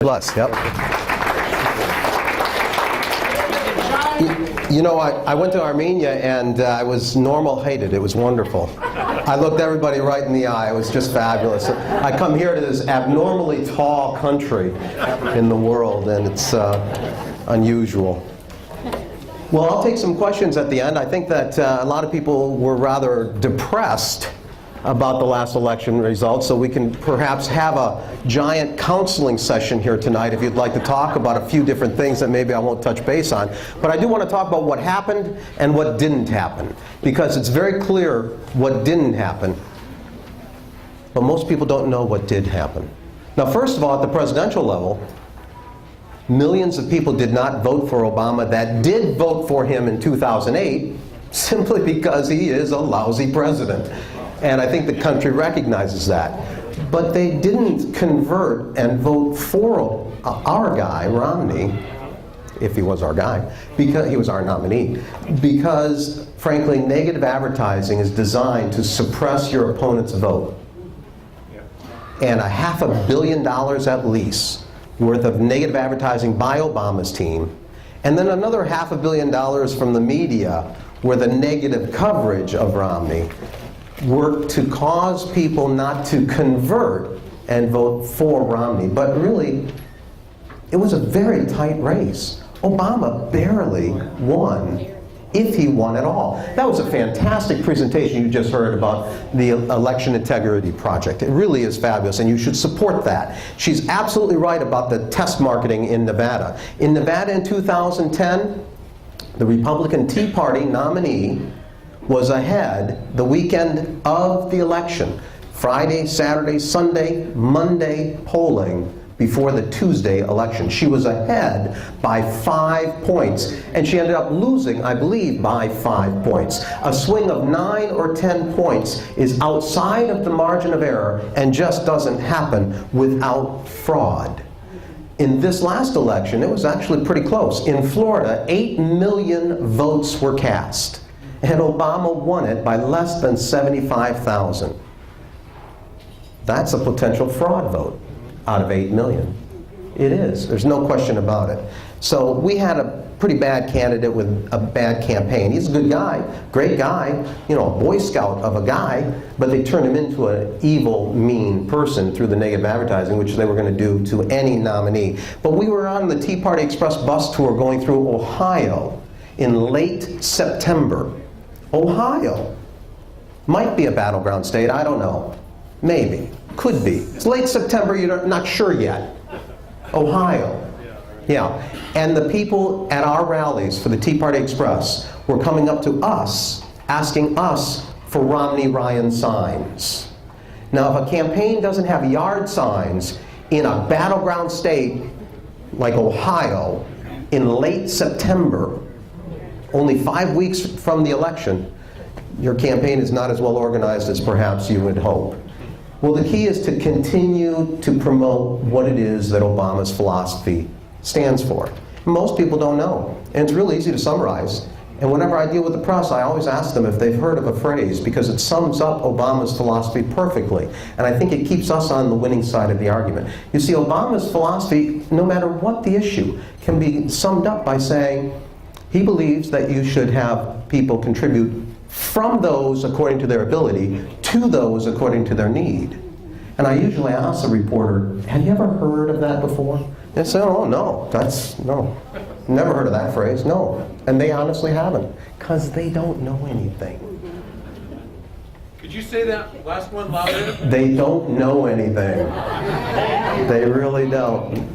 Bless, yep. You know, I went to Armenia and I was normal hated. It was wonderful. I looked everybody right in the eye. It was just fabulous. I come here to this abnormally tall country in the world, and it's unusual. Well, I'll take some questions at the end. I think that a lot of people were rather depressed about the last election results, so we can perhaps have a giant counseling session here tonight if you'd like to talk about a few different things that maybe I won't touch base on. But I do want to talk about what happened and what didn't happen, because it's very clear what didn't happen, but most people don't know what did happen. Now, first of all, at the presidential level, millions of people did not vote for Obama that did vote for him in 2008 simply because he is a lousy president. And I think the country recognizes that. But they didn't convert and vote for our guy, Romney, if he was our guy, because he was our nominee, because, frankly, negative advertising is designed to suppress your opponent's vote. And $500 million at least worth of negative advertising by Obama's team, and then another $500 million from the media where the negative coverage of Romney worked to cause people not to convert and vote for Romney. But really, it was a very tight race. Obama barely won, if he won at all. That was a fantastic presentation you just heard about the Election Integrity Project. It really is fabulous, and you should support that. She's absolutely right about the test marketing in Nevada. In Nevada in 2010, the Republican Tea Party nominee was ahead the weekend of the election. Friday, Saturday, Sunday, Monday polling before the Tuesday election. She was ahead by 5 points, and she ended up losing, I believe, by 5 points. A swing of 9 or 10 points is outside of the margin of error and just doesn't happen without fraud. In this last election, it was actually pretty close. In Florida, 8 million votes were cast, and Obama won it by less than 75,000. That's a potential fraud vote out of 8 million. It is. There's no question about it. So we had a pretty bad candidate with a bad campaign. He's a good guy, great guy, you know, a Boy Scout of a guy, but they turned him into an evil, mean person through the negative advertising, which they were going to do to any nominee. But we were on the Tea Party Express bus tour going through Ohio in late September. Ohio might be a battleground state, I don't know. Maybe. Could be. It's late September, you're not sure yet. Ohio. Yeah. And the people at our rallies for the Tea Party Express were coming up to us, asking us for Romney-Ryan signs. Now, if a campaign doesn't have yard signs in a battleground state like Ohio in late September, only 5 weeks from the election, your campaign is not as well organized as perhaps you would hope. Well, the key is to continue to promote what it is that Obama's philosophy stands for. Most people don't know, and it's really easy to summarize. And whenever I deal with the press, I always ask them if they've heard of a phrase, because it sums up Obama's philosophy perfectly. And I think it keeps us on the winning side of the argument. You see, Obama's philosophy, no matter what the issue, can be summed up by saying he believes that you should have people contribute from those according to their ability to those according to their need. And I usually ask the reporter, have you ever heard of that before? They say, oh, no, no. Never heard of that phrase, no. And they honestly haven't, because they don't know anything. Could you say that last one louder? They don't know anything. They really don't.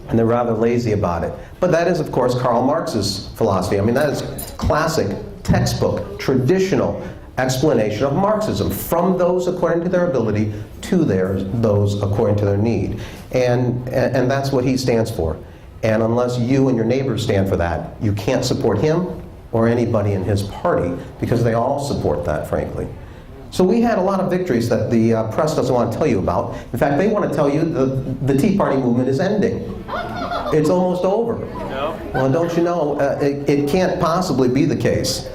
And they're rather lazy about it. But that is, of course, Karl Marx's philosophy. I mean, that is classic, textbook, traditional explanation of Marxism. From those according to their ability to those according to their need. And that's what he stands for. And unless you and your neighbors stand for that, you can't support him or anybody in his party, because they all support that, frankly. So we had a lot of victories that the press doesn't want to tell you about. In fact, they want to tell you the Tea Party movement is ending. It's almost over. No. Well, don't you know, it can't possibly be the case.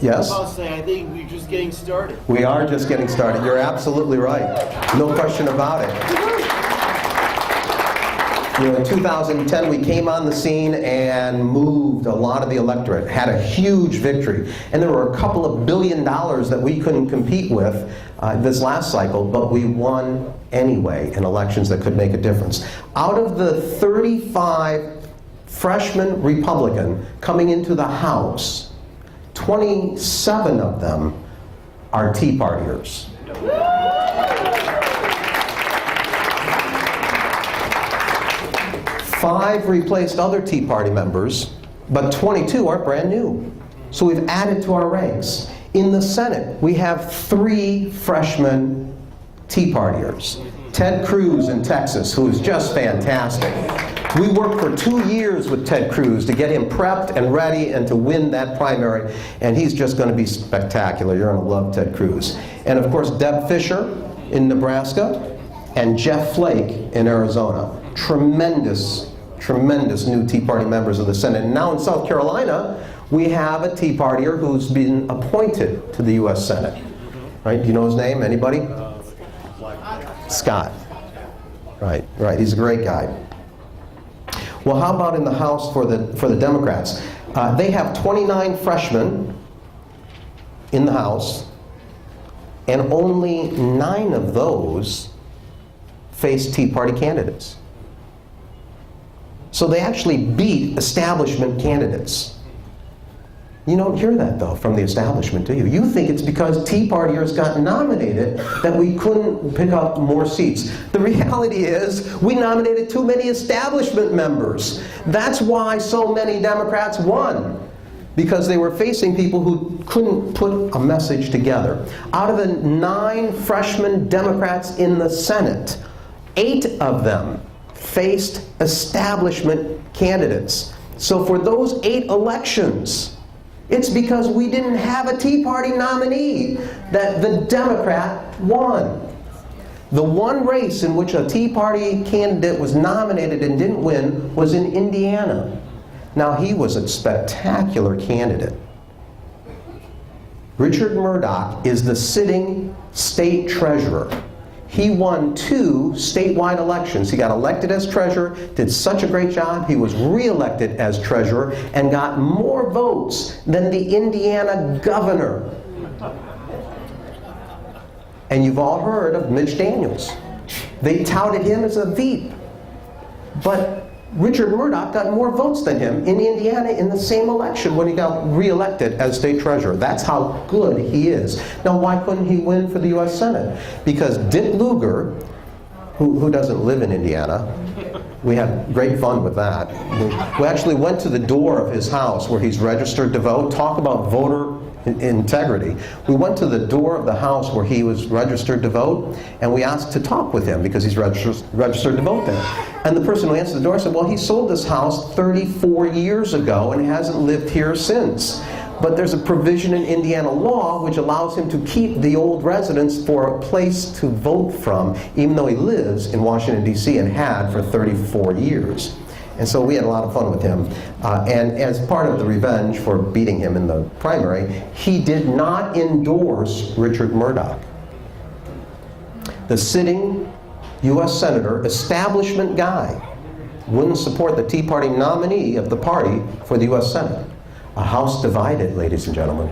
Yes? I'll say, I think we're just getting started. We are just getting started. You're absolutely right. No question about it. In 2010, we came on the scene and moved a lot of the electorate, had a huge victory. And there were a couple of $1 billion that we couldn't compete with this last cycle, but we won anyway in elections that could make a difference. Out of the 35 freshman Republican coming into the House, 27 of them are Tea Partiers. 5 replaced other Tea Party members, but 22 are brand new. So we've added to our ranks. In the Senate, we have 3 freshman Tea Partiers. Ted Cruz in Texas, who is just fantastic. We worked for 2 years with Ted Cruz to get him prepped and ready and to win that primary, and he's just going to be spectacular. You're going to love Ted Cruz. And of course, Deb Fischer in Nebraska and Jeff Flake in Arizona. Tremendous new Tea Party members of the Senate. And now in South Carolina, we have a Tea Partier who's been appointed to the U.S. Senate. Right? Do you know his name? Anybody? Scott. Right. He's a great guy. Well, how about in the House for the Democrats? They have 29 freshmen in the House, and only 9 of those face Tea Party candidates. So they actually beat establishment candidates. You don't hear that, though, from the establishment, do you? You think it's because Tea Partiers got nominated that we couldn't pick up more seats. The reality is we nominated too many establishment members. That's why so many Democrats won, because they were facing people who couldn't put a message together. Out of the 9 freshman Democrats in the Senate, 8 of them faced establishment candidates. So for those 8 elections, it's because we didn't have a Tea Party nominee that the Democrat won. The one race in which a Tea Party candidate was nominated and didn't win was in Indiana. Now, he was a spectacular candidate. Richard Murdoch is the sitting state treasurer. He won 2 statewide elections. He got elected as treasurer, did such a great job, he was re-elected as treasurer, and got more votes than the Indiana governor. And you've all heard of Mitch Daniels. They touted him as a Veep. But Richard Murdoch got more votes than him in Indiana in the same election when he got re-elected as state treasurer. That's how good he is. Now, why couldn't he win for the U.S. Senate? Because Dick Lugar, who doesn't live in Indiana, we had great fun with that. We actually went to the door of his house where he's registered to vote. Talk about voter integrity. We went to the door of the house where he was registered to vote, and we asked to talk with him because he's registered to vote there. And the person who answered the door said, well, he sold this house 34 years ago and hasn't lived here since. But there's a provision in Indiana law which allows him to keep the old residence for a place to vote from, even though he lives in Washington, D.C. and had for 34 years. And so we had a lot of fun with him. And as part of the revenge for beating him in the primary, he did not endorse Richard Murdoch. The sitting U.S. Senator, establishment guy, wouldn't support the Tea Party nominee of the party for the U.S. Senate. A House divided, ladies and gentlemen,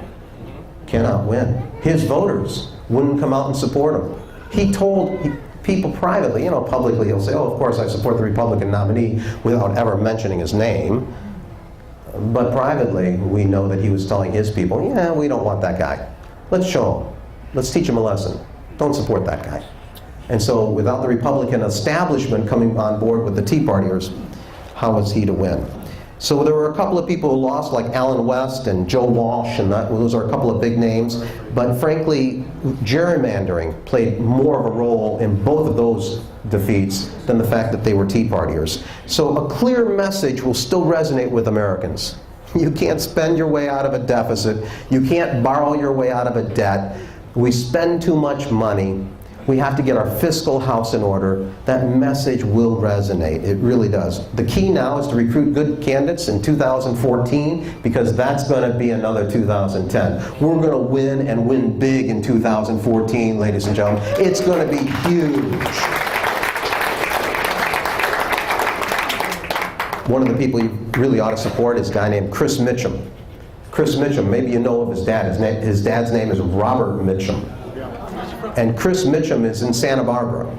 cannot win. His voters wouldn't come out and support him. He told people privately, publicly, he'll say, oh, of course I support the Republican nominee without ever mentioning his name. But privately, we know that he was telling his people, yeah, we don't want that guy. Let's show him. Let's teach him a lesson. Don't support that guy. And so without the Republican establishment coming on board with the Tea Partiers, how was he to win? So there were a couple of people who lost, like Alan West and Joe Walsh, and those are a couple of big names. But frankly, gerrymandering played more of a role in both of those defeats than the fact that they were Tea Partiers. So a clear message will still resonate with Americans. You can't spend your way out of a deficit. You can't borrow your way out of a debt. We spend too much money. We have to get our fiscal house in order. That message will resonate. It really does. The key now is to recruit good candidates in 2014, because that's going to be another 2010. We're going to win, and win big in 2014, ladies and gentlemen. It's going to be huge. One of the people you really ought to support is a guy named Chris Mitchum. Chris Mitchum, maybe you know of his dad. His dad's name is Robert Mitchum. And Chris Mitchum is in Santa Barbara.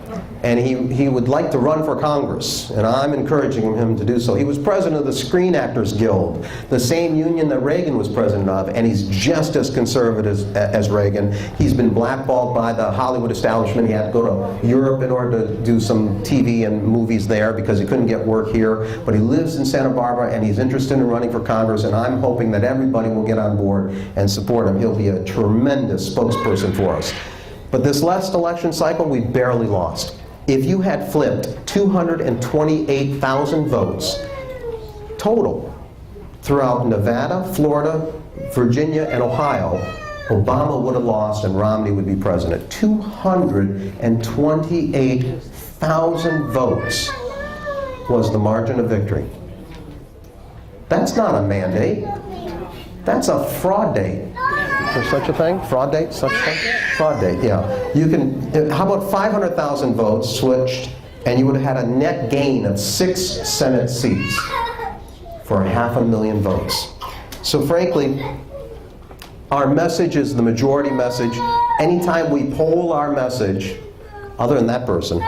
And he would like to run for Congress, and I'm encouraging him to do so. He was president of the Screen Actors Guild, the same union that Reagan was president of, and he's just as conservative as Reagan. He's been blackballed by the Hollywood establishment. He had to go to Europe in order to do some TV and movies there because he couldn't get work here. But he lives in Santa Barbara, and he's interested in running for Congress, and I'm hoping that everybody will get on board and support him. He'll be a tremendous spokesperson for us. But this last election cycle, we barely lost. If you had flipped 228,000 votes total throughout Nevada, Florida, Virginia, and Ohio, Obama would have lost and Romney would be president. 228,000 votes was the margin of victory. That's not a mandate. That's a fraud date. Is there such a thing? Fraud date? Such a thing? Fraud date, yeah. You can, how about 500,000 votes switched, and you would have had a net gain of 6 Senate seats for 500,000 votes. So frankly, our message is the majority message. Anytime we poll our message, other than that person,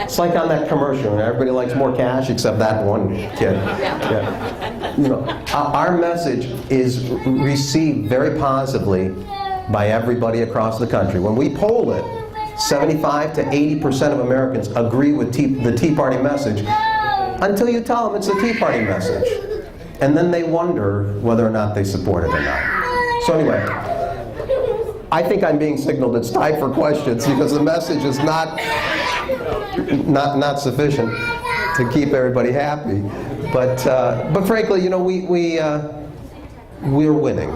it's like on that commercial, and everybody likes more cash except that one kid. Yeah. You know, our message is received very positively by everybody across the country. When we poll it, 75 to 80% of Americans agree with the Tea Party message until you tell them it's the Tea Party message. And then they wonder whether or not they support it or not. So anyway, I think I'm being signaled it's time for questions because the message is not sufficient to keep everybody happy. But frankly, you know, we're winning.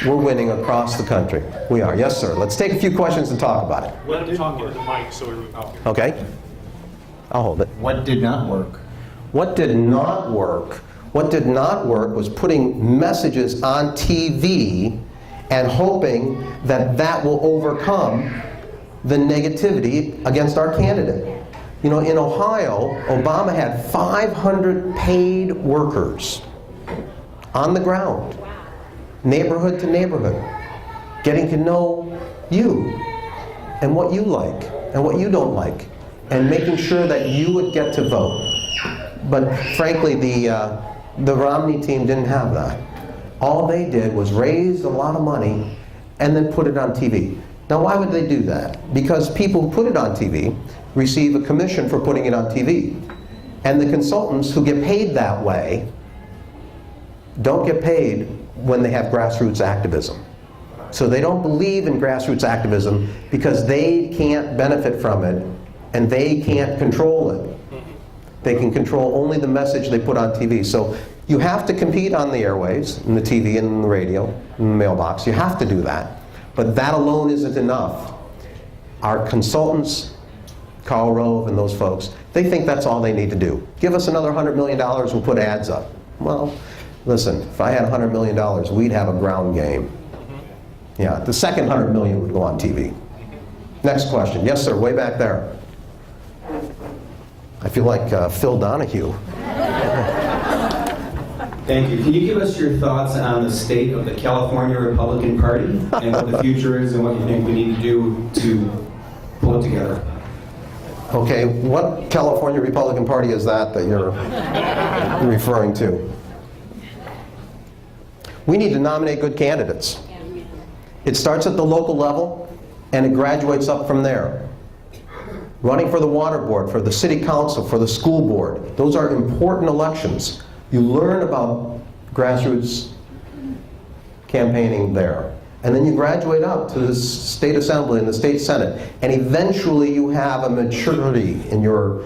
We're winning across the country. We are. Yes, sir. Let's take a few questions and talk about it. Let him talk into the mic so we Okay. I'll hold it. What did not work? What did not work? What did not work was putting messages on TV and hoping that that will overcome the negativity against our candidate. You know, in Ohio, Obama had 500 paid workers on the ground, neighborhood to neighborhood, getting to know you and what you like and what you don't like, and making sure that you would get to vote. But frankly, the Romney team didn't have that. All they did was raise a lot of money and then put it on TV. Now, why would they do that? Because people who put it on TV receive a commission for putting it on TV. And the consultants who get paid that way don't get paid when they have grassroots activism. So they don't believe in grassroots activism because they can't benefit from it and they can't control it. They can control only the message they put on TV. So you have to compete on the airwaves, in the TV and in the radio, in the mailbox. You have to do that. But that alone isn't enough. Our consultants, Karl Rove and those folks, they think that's all they need to do. Give us another $100 million, we'll put ads up. Well, listen, if I had $100 million, we'd have a ground game. Yeah, the second $100 million would go on TV. Next question. Yes, sir, way back there. I feel like Phil Donahue. Thank you. Can you give us your thoughts on the state of the California Republican Party and what the future is and what you think we need to do to pull it together? Okay, what California Republican Party is that you're referring to? We need to nominate good candidates. It starts at the local level and it graduates up from there. Running for the water board, for the city council, for the school board, those are important elections. You learn about grassroots campaigning there. And then you graduate up to the state assembly and the state senate. And eventually you have a maturity in your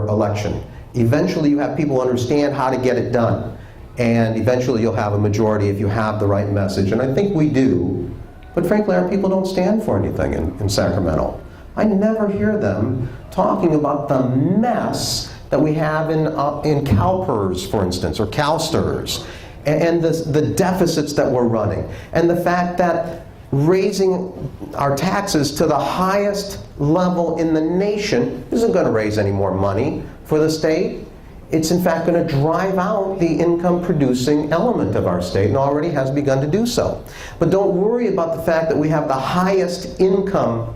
election. Eventually you have people who understand how to get it done. And eventually you'll have a majority if you have the right message. And I think we do. But frankly, our people don't stand for anything in Sacramento. I never hear them talking about the mess that we have in CalPERS, for instance, or CalSTRS, and the deficits that we're running, and the fact that raising our taxes to the highest level in the nation isn't going to raise any more money for the state. it's in fact going to drive out the income-producing element of our state, and already has begun to do so. But don't worry about the fact that we have the highest income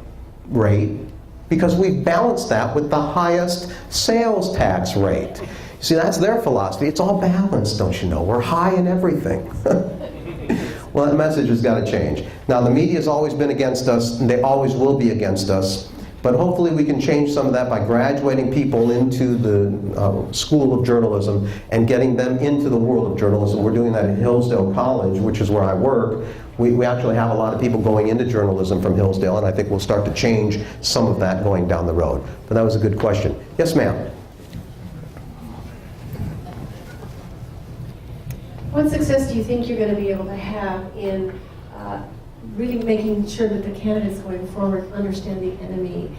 rate, because we've balanced that with the highest sales tax rate. See, that's their philosophy. It's all balanced, don't you know? We're high in everything. Well, that message has got to change. Now, the media has always been against us, and they always will be against us. But hopefully we can change some of that by graduating people into the School of Journalism and getting them into the world of journalism. We're doing that at Hillsdale College, which is where I work. We actually have a lot of people going into journalism from Hillsdale, and I think we'll start to change some of that going down the road. But that was a good question. Yes, ma'am? What success do you think you're going to be able to have in really making sure that the candidates going forward understand the enemy?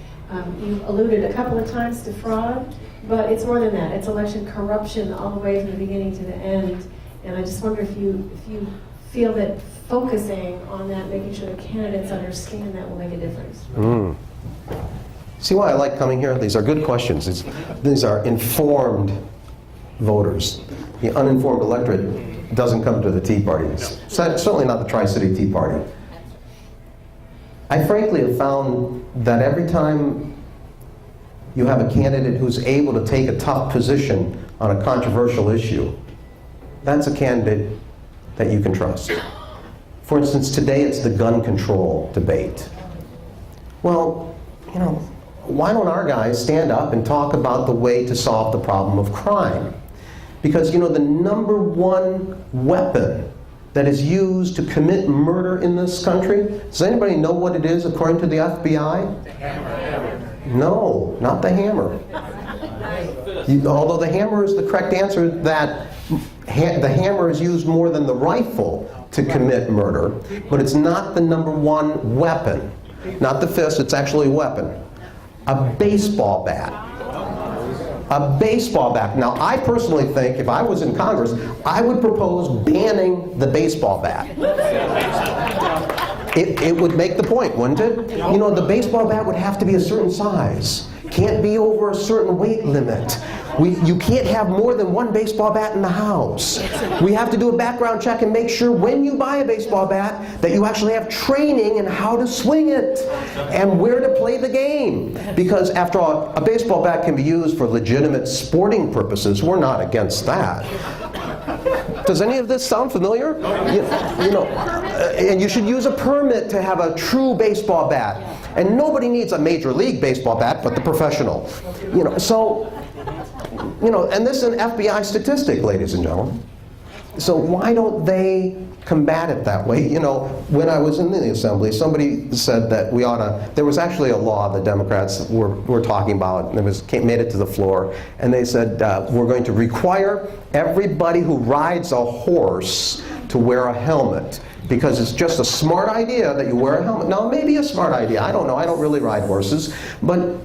You alluded a couple of times to fraud, but it's more than that. It's election corruption all the way from the beginning to the end. And I just wonder if you feel that focusing on that, making sure the candidates understand that, will make a difference. See why I like coming here? These are good questions. These are informed voters. The uninformed electorate doesn't come to the Tea Party. It's certainly not the Tri-City Tea Party. I frankly have found that every time you have a candidate who's able to take a tough position on a controversial issue, that's a candidate that you can trust. For instance, today it's the gun control debate. Well, you know, why don't our guys stand up and talk about the way to solve the problem of crime? Because, you know, the number one weapon that is used to commit murder in this country, does anybody know what it is according to the FBI? The hammer. No, not the hammer. Although the hammer is the correct answer, that the hammer is used more than the rifle to commit murder, but it's not the number one weapon. Not the fist, it's actually a weapon. A baseball bat. A baseball bat. Now, I personally think if I was in Congress, I would propose banning the baseball bat. It would make the point, wouldn't it? You know, the baseball bat would have to be a certain size. Can't be over a certain weight limit. You can't have more than one baseball bat in the house. We have to do a background check and make sure when you buy a baseball bat that you actually have training in how to swing it and where to play the game. Because after all, a baseball bat can be used for legitimate sporting purposes. We're not against that. Does any of this sound familiar? You know, and you should use a permit to have a true baseball bat. And nobody needs a major league baseball bat but the professional. You know, so, you know, and this is an FBI statistic, ladies and gentlemen. So why don't they combat it that way? You know, when I was in the assembly, somebody said that we ought to, there was actually a law the Democrats were talking about, and made it to the floor, and they said we're going to require everybody who rides a horse to wear a helmet, because it's just a smart idea that you wear a helmet. Now, it may be a smart idea, I don't know, I don't really ride horses, but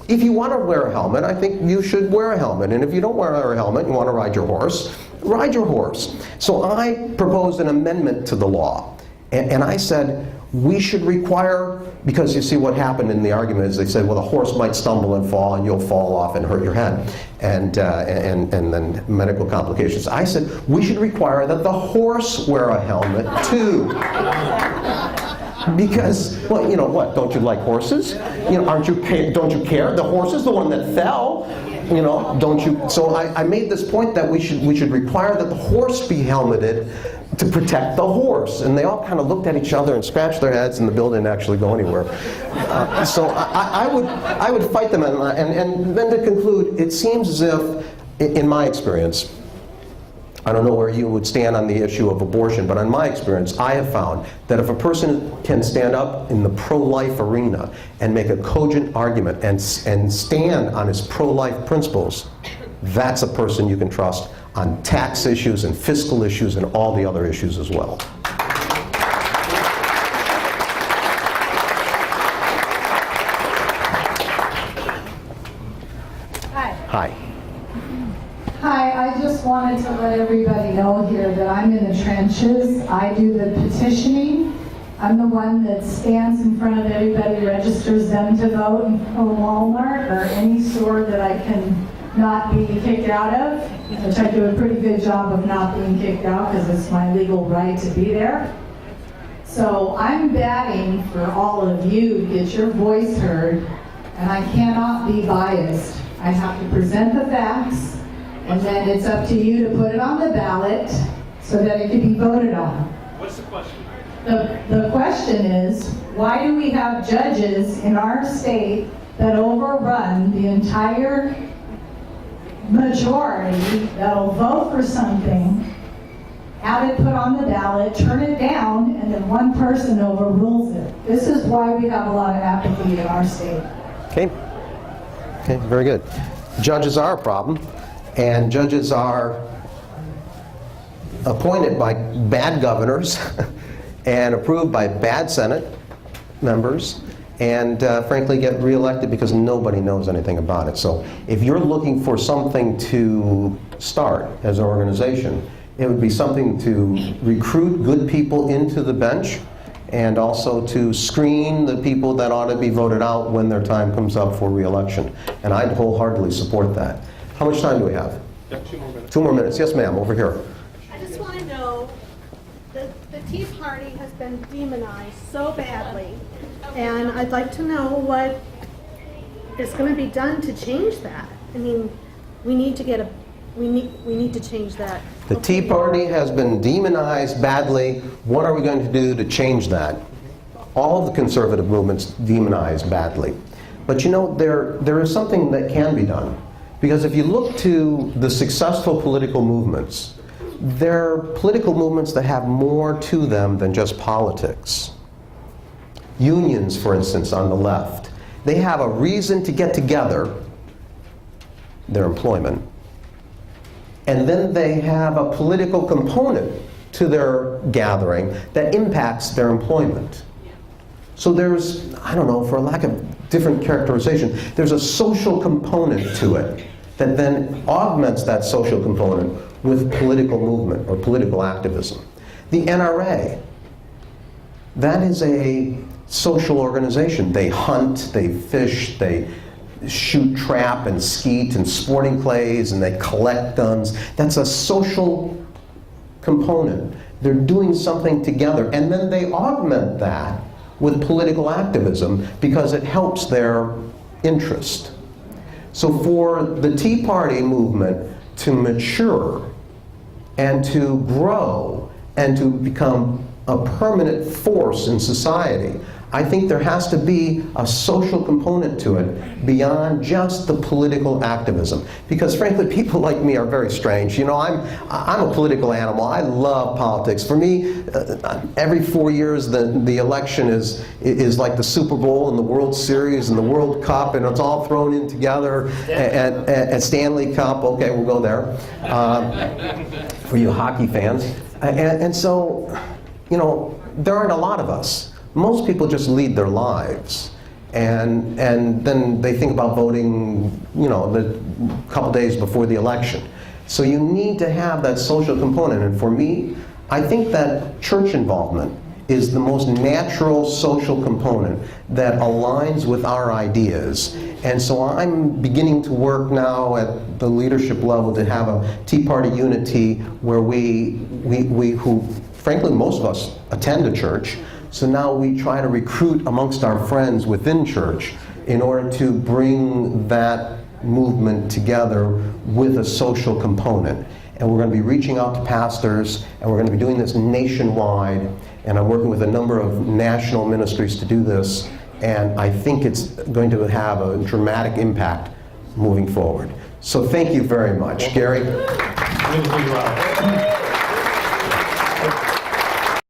if you want to wear a helmet, I think you should wear a helmet. And if you don't wear a helmet, you want to ride your horse, ride your horse. So I proposed an amendment to the law. And I said, we should require, because you see what happened in the argument is they said, well, the horse might stumble and fall and you'll fall off and hurt your head. And then medical complications. I said, we should require that the horse wear a helmet too. Because, well, you know what, don't you like horses? You know, don't you care? The horse is the one that fell. You know, don't you? So I made this point that we should require that the horse be helmeted to protect the horse. And they all kind of looked at each other and scratched their heads, and the bill didn't actually go anywhere. So I would fight them. And then to conclude, it seems as if, in my experience, I don't know where you would stand on the issue of abortion, but in my experience, I have found that if a person can stand up in the pro-life arena and make a cogent argument and stand on his pro-life principles, that's a person you can trust on tax issues and fiscal issues and all the other issues as well. Hi. Hi, I just wanted to let everybody know here that I'm in the trenches. I do the petitioning. I'm the one that stands in front of everybody, registers them to vote in Walmart or any store that I can not be kicked out of, which I do a pretty good job of not being kicked out because it's my legal right to be there. So I'm batting for all of you to get your voice heard, and I cannot be biased. I have to present the facts, and then it's up to you to put it on the ballot so that it can be voted on. What's the question? The question is, why do we have judges in our state that overrun the entire majority that'll vote for something, have it put on the ballot, turn it down, and then one person overrules it? This is why we have a lot of apathy in our state. Okay. Okay, very good. Judges are a problem, and judges are appointed by bad governors and approved by bad Senate members, and frankly get reelected because nobody knows anything about it. So if you're looking for something to start as an organization, it would be something to recruit good people into the bench and also to screen the people that ought to be voted out when their time comes up for reelection. And I'd wholeheartedly support that. How much time do we have? 2 more minutes. 2 more minutes. Yes, ma'am, over here. I just want to know, the Tea Party has been demonized so badly, and I'd like to know what is going to be done to change that. I mean, we need to change that. The Tea Party has been demonized badly. What are we going to do to change that? All of the conservative movements demonized badly. But you know, there is something that can be done. Because if you look to the successful political movements, they're political movements that have more to them than just politics. Unions, for instance, on the left, they have a reason to get together, their employment, and then they have a political component to their gathering that impacts their employment. So there's, I don't know, for lack of different characterization, there's a social component to it that then augments that social component with political movement or political activism. The NRA, that is a social organization. They hunt, they fish, they shoot trap and skeet and sporting clays, and they collect guns. That's a social component. They're doing something together, and then they augment that with political activism because it helps their interest. So for the Tea Party movement to mature and to grow and to become a permanent force in society, I think there has to be a social component to it beyond just the political activism. Because frankly, people like me are very strange. You know, I'm a political animal. I love politics. For me, every 4 years the election is like the Super Bowl and the World Series and the World Cup, and it's all thrown in together. And Stanley Cup, okay, we'll go there. For you hockey fans. And so, you know, there aren't a lot of us. Most people just lead their lives, and then they think about voting, you know, the couple days before the election. So you need to have that social component, and for me, I think that church involvement is the most natural social component that aligns with our ideas. And so I'm beginning to work now at the leadership level to have a Tea Party unity where we who, frankly, most of us attend a church. So now we try to recruit amongst our friends within church in order to bring that movement together with a social component. And we're going to be reaching out to pastors, and we're going to be doing this nationwide. And I'm working with a number of national ministries to do this. And I think it's going to have a dramatic impact moving forward. So thank you very much. Gary?